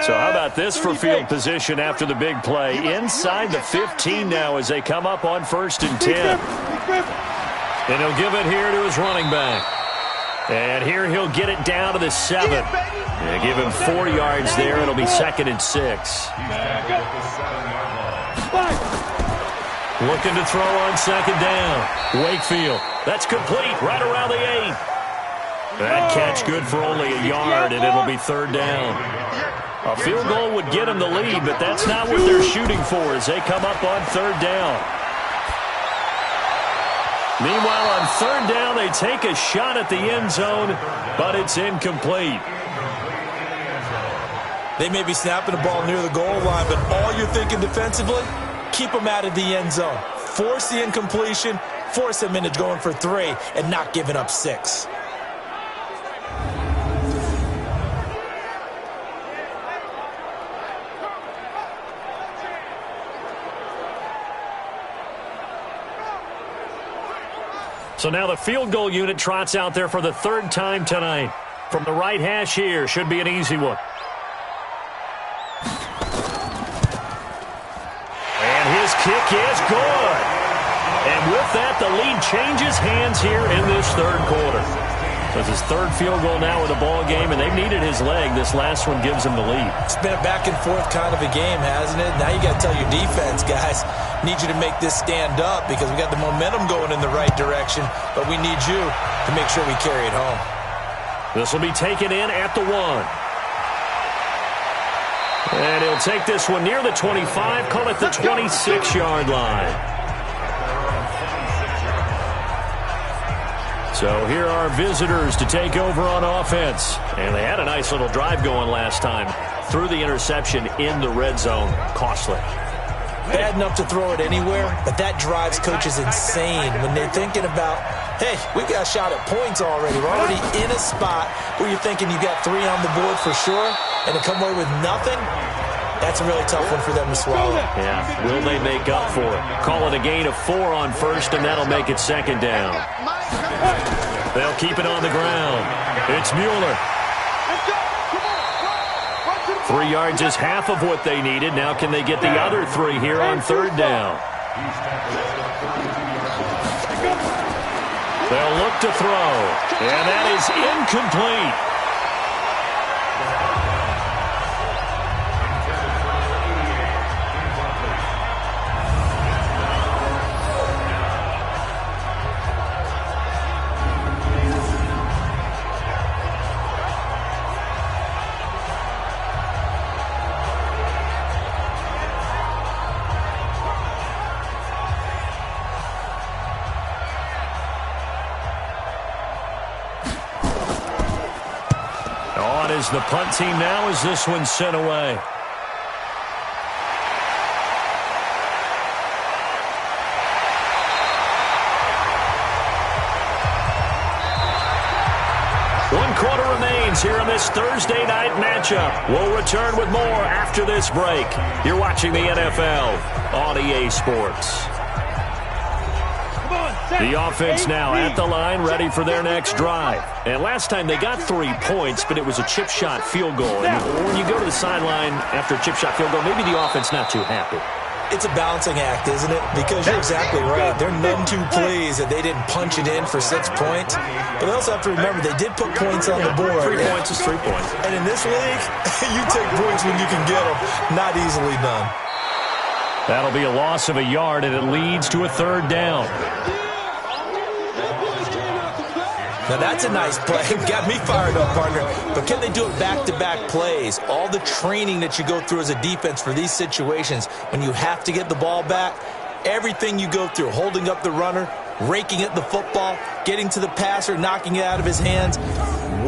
So how about this for field position after the big play? Inside the 15 now as they come up on 1st and 10. And he'll give it here to his running back. And here he'll get it down to the 7. And give him 4 yards there. It'll be 2nd and 6. Looking to throw on 2nd down. Wakefield. That's complete right around the 8. That catch good for only a yard, and it'll be 3rd down. A field goal would get them the lead, but that's not what they're shooting for as they come up on 3rd down. Meanwhile, on 3rd down, they take a shot at the end zone, but it's incomplete. They may be snapping the ball near the goal line, but all you're thinking defensively, keep them out of the end zone. Force the incompletion, force them into going for 3, and not giving up 6. So now the field goal unit trots out there for the 3rd time tonight. From the right hash here, should be an easy one. And his kick is good. And with that, the lead changes hands here in this 3rd quarter. So it's his 3rd field goal now in the ball game, and they've needed his leg. This last one gives him the lead. It's been a back-and-forth kind of a game, hasn't it? Now you got to tell your defense, guys, need you to make this stand up because we got the momentum going in the right direction, but we need you to make sure we carry it home. This will be taken in at the 1. And he'll take this one near the 25, call it the 26-yard line. So here are visitors to take over on offense. And they had a nice little drive going last time. Threw the interception in the red zone. Costly. Bad enough to throw it anywhere, but that drives coaches insane when they're thinking about, hey, we got a shot at points already. We're already in a spot where you're thinking you got 3 on the board for sure, and to come away with nothing, that's a really tough one for them to swallow. Yeah, will they make up for it? Call it a gain of 4 on 1st, and that'll make it 2nd down. They'll keep it on the ground. It's Mueller. 3 yards is half of what they needed. Now can they get the other 3 here on 3rd down? They'll look to throw. And that is incomplete. is the punt team now as this one's sent away. One quarter remains here in this Thursday night matchup. We'll return with more after this break. You're watching the NFL on EA Sports. The offense now at the line, ready for their next drive. And last time they got 3 points, but it was a chip shot field goal. And when you go to the sideline after a chip shot field goal, maybe the offense not too happy. It's a balancing act, isn't it? Because you're exactly right. They're none too pleased that they didn't punch it in for 6 points. But they also have to remember they did put points on the board. 3 points is 3 points. And in this league, you take points when you can get them. Not easily done. That'll be a loss of a yard, and it leads to a third down. Now, that's a nice play. Got me fired up, partner. But can they do it back-to-back plays? All the training that you go through as a defense for these situations, when you have to get the ball back, everything you go through, holding up the runner, raking at the football, getting to the passer, knocking it out of his hands,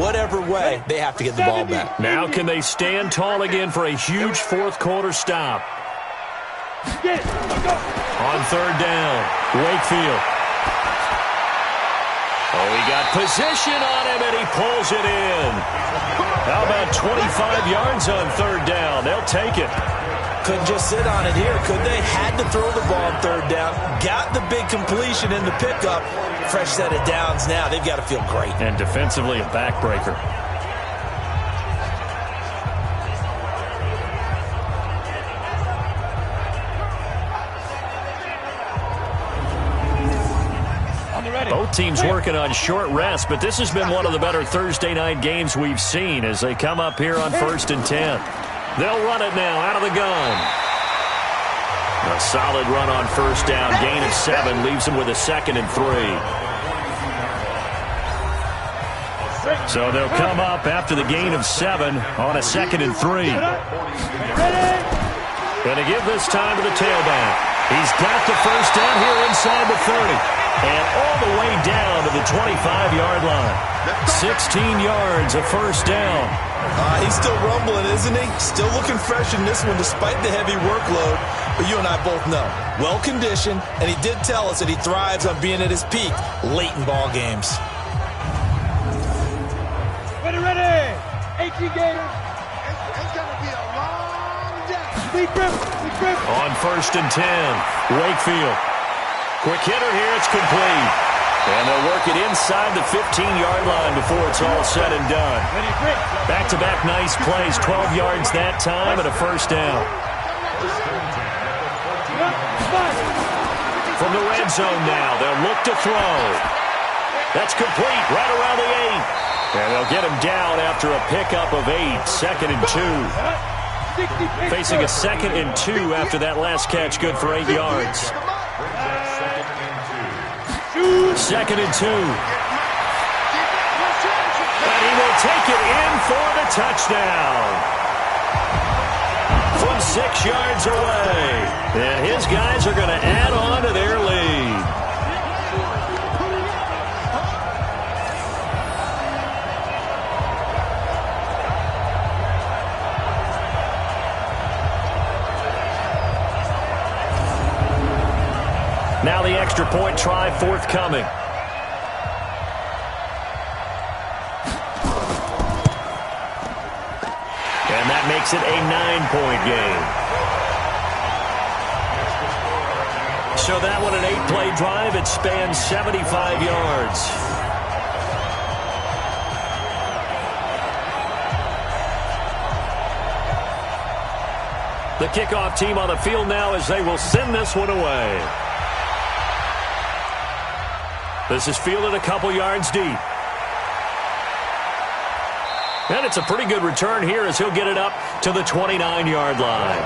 whatever way, they have to get the ball back. Now can they stand tall again for a huge fourth-quarter stop? On third down, Wakefield. Oh, he got position on him, and he pulls it in. How about 25 yards on third down? They'll take it. Couldn't just sit on it here, could they? Had to throw the ball on third down. Got the big completion in the pickup. Fresh set of downs now. They've got to feel great. And defensively, a backbreaker. Both teams working on short rest, but this has been one of the better Thursday night games we've seen as they come up here on 1st and 10. They'll run it now out of the gun. A solid run on first down. Gain of 7 leaves them with a 2nd and 3. So they'll come up after the gain of 7 on a 2nd and 3. Going to give this time to the tailback. He's got the first down here inside the 30. And all the way down to the 25-yard line. 16 yards, a first down. He's still rumbling, isn't he? Still looking fresh in this one despite the heavy workload. But you and I both know, well-conditioned, and he did tell us that he thrives on being at his peak late in ball games. Ready, ready. 18 Gators. It's going to be a long day. Big grip, big grip. On 1st and 10, Wakefield. Quick hitter here, it's complete. And they'll work it inside the 15-yard line before it's all said and done. Back-to-back nice plays, 12 yards that time and a first down. From the red zone now, they'll look to throw. That's complete, right around the 8. And they'll get him down after a pickup of 8, 2nd and 2. Facing a 2nd and 2 after that last catch, good for 8 yards. 2nd and 2. And he will take it in for the touchdown. From 6 yards away. And his guys are going to add on to their lead. Now the extra point try forthcoming. And that makes it a 9-point game. So that one, an 8-play drive. It spans 75 yards. The kickoff team on the field now as they will send this one away. This is fielded a couple yards deep. And it's a pretty good return here as he'll get it up to the 29-yard line.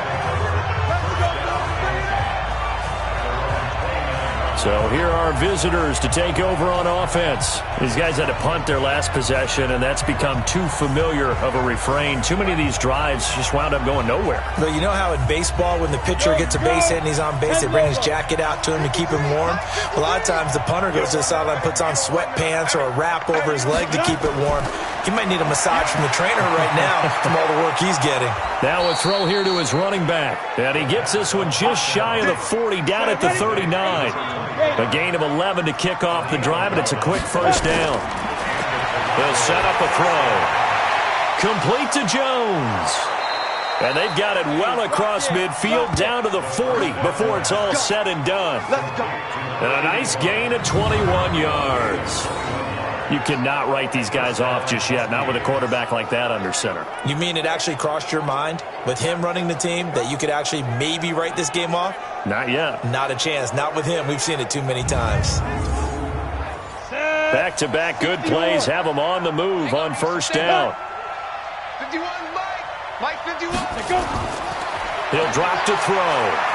So here are visitors to take over on offense. These guys had to punt their last possession, and that's become too familiar of a refrain. Too many of these drives just wound up going nowhere. But you know how in baseball, when the pitcher gets a base hit and he's on base, they bring his jacket out to him to keep him warm? A lot of times the punter goes to the sideline, puts on sweatpants or a wrap over his leg to keep it warm. He might need a massage from the trainer right now from all the work he's getting. Now a throw here to his running back. And he gets this one just shy of the 40, down at the 39. A gain of 11 to kick off the drive, and it's a quick first down. They'll set up a throw. Complete to Jones. And they've got it well across midfield, down to the 40 before it's all said and done. And a nice gain of 21 yards. You cannot write these guys off just yet, not with a quarterback like that under center. You mean it actually crossed your mind with him running the team that you could actually maybe write this game off? Not yet. Not a chance. Not with him. We've seen it too many times. Back-to-back good plays have them on the move on first down. 51, Mike 51. He'll drop to throw.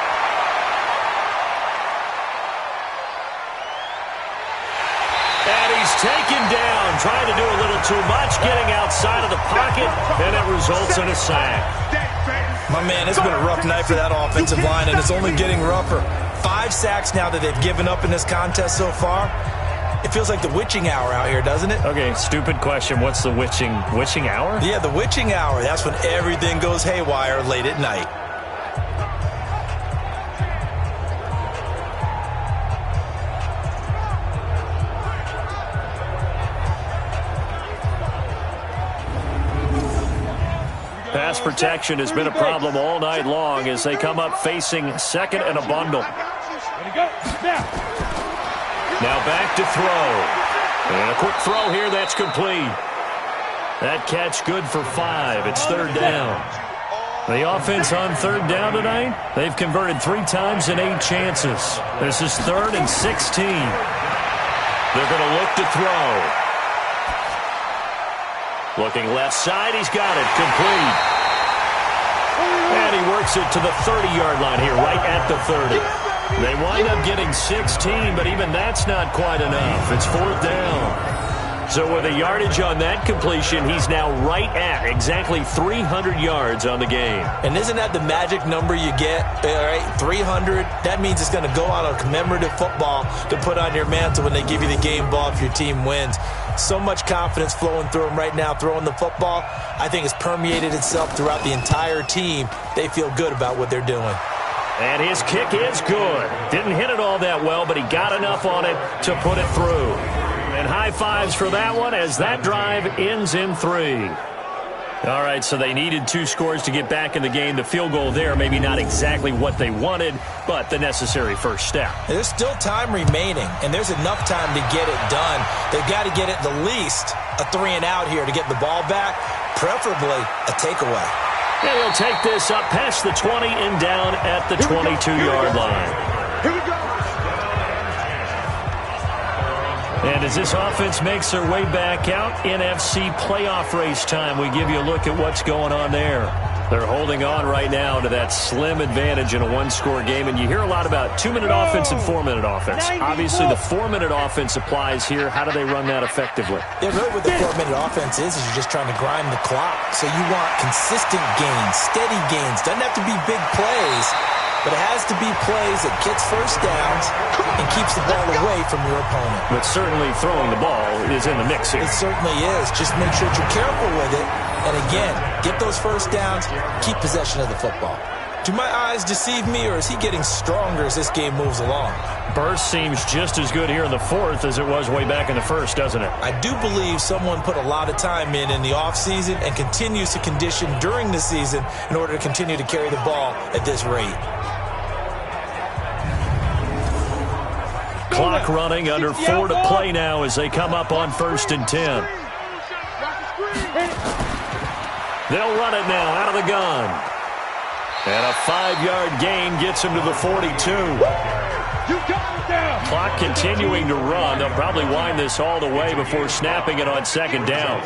And he's taken down, trying to do a little too much, getting outside of the pocket, and it results in a sack. My man, it's been a rough night for that offensive line, and it's only getting rougher. 5 sacks now that they've given up in this contest so far. It feels like the witching hour out here, doesn't it? Okay, stupid question. What's the witching hour? Yeah, the witching hour. That's when everything goes haywire late at night. Pass protection has been a problem all night long as they come up facing second and a bundle. Now back to throw. And a quick throw here that's complete. That catch good for 5. It's third down. The offense on third down tonight, they've converted 3 times in 8 chances. This is 3rd and 16. They're going to look to throw. Looking left side, he's got it, complete. And he works it to the 30-yard line here, right at the 30. They wind up getting 16, but even that's not quite enough. It's 4th down. So with a yardage on that completion, he's now right at exactly 300 yards on the game. And isn't that the magic number you get? All right, 300. That means it's going to go out on commemorative football to put on your mantle when they give you the game ball if your team wins. So much confidence flowing through them right now, throwing the football. I think it's permeated itself throughout the entire team. They feel good about what they're doing. And his kick is good. Didn't hit it all that well, but he got enough on it to put it through. And high fives for that one as that drive ends in 3. All right, so they needed 2 scores to get back in the game. The field goal there, maybe not exactly what they wanted, but the necessary first step. There's still time remaining, and there's enough time to get it done. They've got to get at the least a 3-and-out here to get the ball back, preferably a takeaway. And he'll take this up past the 20 and down at the 22-yard line. Here we go. And as this offense makes their way back out, NFC playoff race time, we give you a look at what's going on there. They're holding on right now to that slim advantage in a 1-score game, and you hear a lot about 2-minute offense and 4-minute offense. Obviously, the 4-minute offense applies here. How do they run that effectively? Yeah, really what the 4-minute offense is you're just trying to grind the clock. So you want consistent gains, steady gains. Doesn't have to be big plays, but it has to be plays that gets first downs and keeps the ball away from your opponent. But certainly throwing the ball is in the mix here. It certainly is. Just make sure that you're careful with it. And again, get those first downs, keep possession of the football. Do my eyes deceive me, or is he getting stronger as this game moves along? Burst seems just as good here in the 4th as it was way back in the 1st, doesn't it? I do believe someone put a lot of time in the offseason and continues to condition during the season in order to continue to carry the ball at this rate. Clock running, under 4 to play now as they come up on 1st and 10. They'll run it now out of the gun. And a 5-yard gain gets him to the 42. Clock continuing to run. They'll probably wind this all the way before snapping it on 2nd down.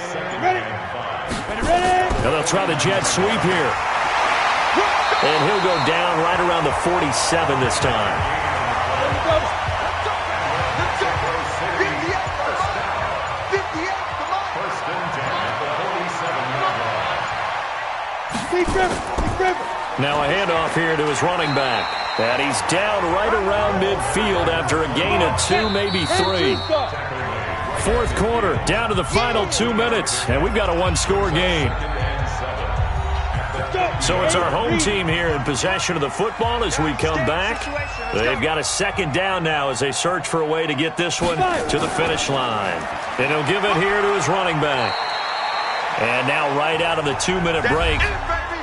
And they'll try the jet sweep here. And he'll go down right around the 47 this time. Now a handoff here to his running back. And he's down right around midfield after a gain of 2, maybe 3. Fourth quarter, down to the final 2 minutes, and we've got a one-score game. So it's our home team here in possession of the football as we come back. They've got a second down now as they search for a way to get this one to the finish line. And he'll give it here to his running back. And now right out of the 2-minute break,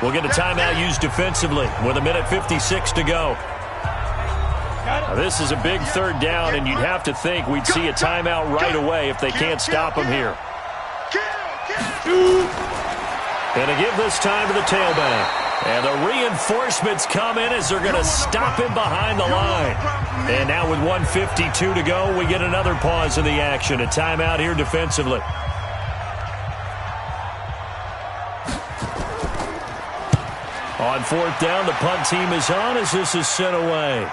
we'll get a timeout used defensively with 1:56 to go. Now, this is a big third down, and you'd have to think we'd see a timeout right away if they can't stop him here. And to give this time to the tailback. And the reinforcements come in as they're going to stop him behind the line. And now with 1:52 to go, we get another pause in the action. A timeout here defensively. On fourth down, the punt team is on as this is sent away.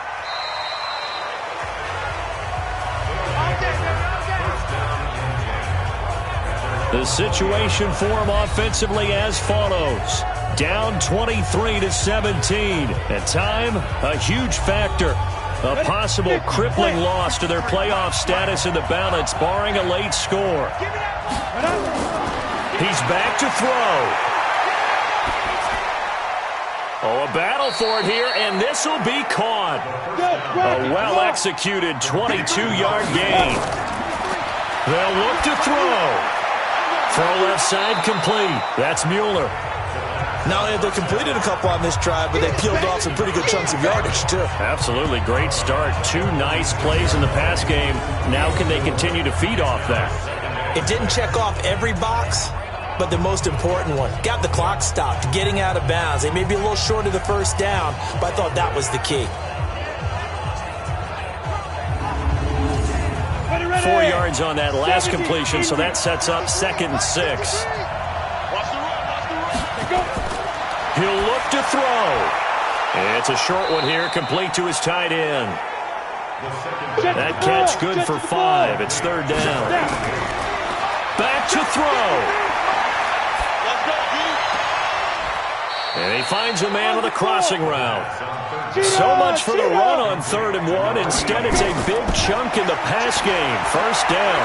The situation for him offensively as follows. Down 23-17. At time, a huge factor. A possible crippling loss to their playoff status in the balance, barring a late score. He's back to throw. Oh, a battle for it here, and this will be caught. A well-executed 22-yard gain. They'll look to throw. Throw left side complete. That's Mueller. Not only have they completed a couple on this drive, but they peeled off some pretty good chunks of yardage, too. Absolutely. Great start. 2 nice plays in the pass game. Now can they continue to feed off that? It didn't check off every box, but the most important one. Got the clock stopped, getting out of bounds. They may be a little short of the first down, but I thought that was the key. 4 yards on that last completion, so that sets up 2nd and 6. He'll look to throw. It's a short one here, complete to his tight end. That catch good for 5. It's 3rd down. Back to throw. And he finds a man with a crossing route. So much for the run on 3rd and 1. Instead, it's a big chunk in the pass game. 1st down.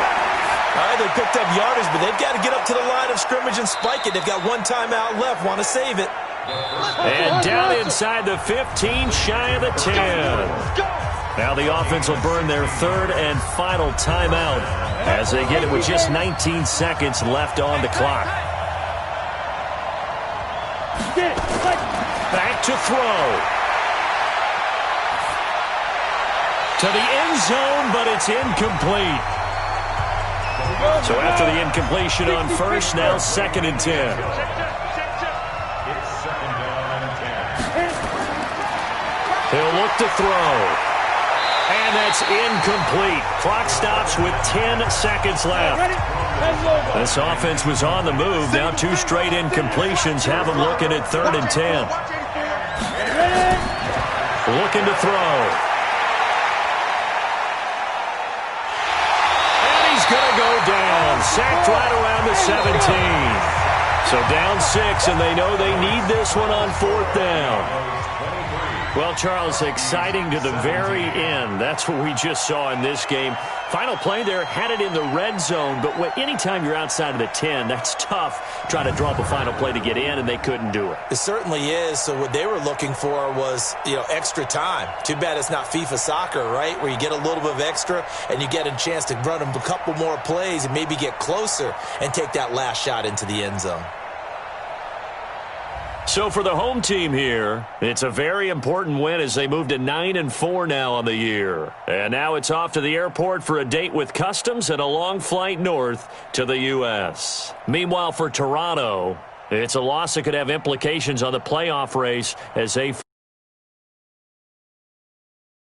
All right, they picked up yardage, but they've got to get up to the line of scrimmage and spike it. They've got one timeout left. Want to save it. And down inside the 15, shy of the 10. Now the offense will burn their 3rd and final timeout as they get it with just 19 seconds left on the clock. Back to throw. To the end zone, but it's incomplete. So after the incompletion on 1st, now 2nd and 10. He'll look to throw. And that's incomplete. Clock stops with 10 seconds left. This offense was on the move. Now 2 straight incompletions have them looking at 3rd and 10. Looking to throw. Going to go down. Sacked right around the 17. So down 6, and they know they need this one on 4th down. Well, Charles, exciting to the very end. That's what we just saw in this game. Final play there, had it in the red zone, but anytime you're outside of the 10, that's tough trying to draw up a final play to get in, and they couldn't do it. It certainly is. So what they were looking for was, extra time. Too bad it's not FIFA soccer, right, where you get a little bit of extra and you get a chance to run them a couple more plays and maybe get closer and take that last shot into the end zone. So for the home team here, it's a very important win as they move to 9-4 now on the year. And now it's off to the airport for a date with customs and a long flight north to the U.S. Meanwhile, for Toronto, it's a loss that could have implications on the playoff race as they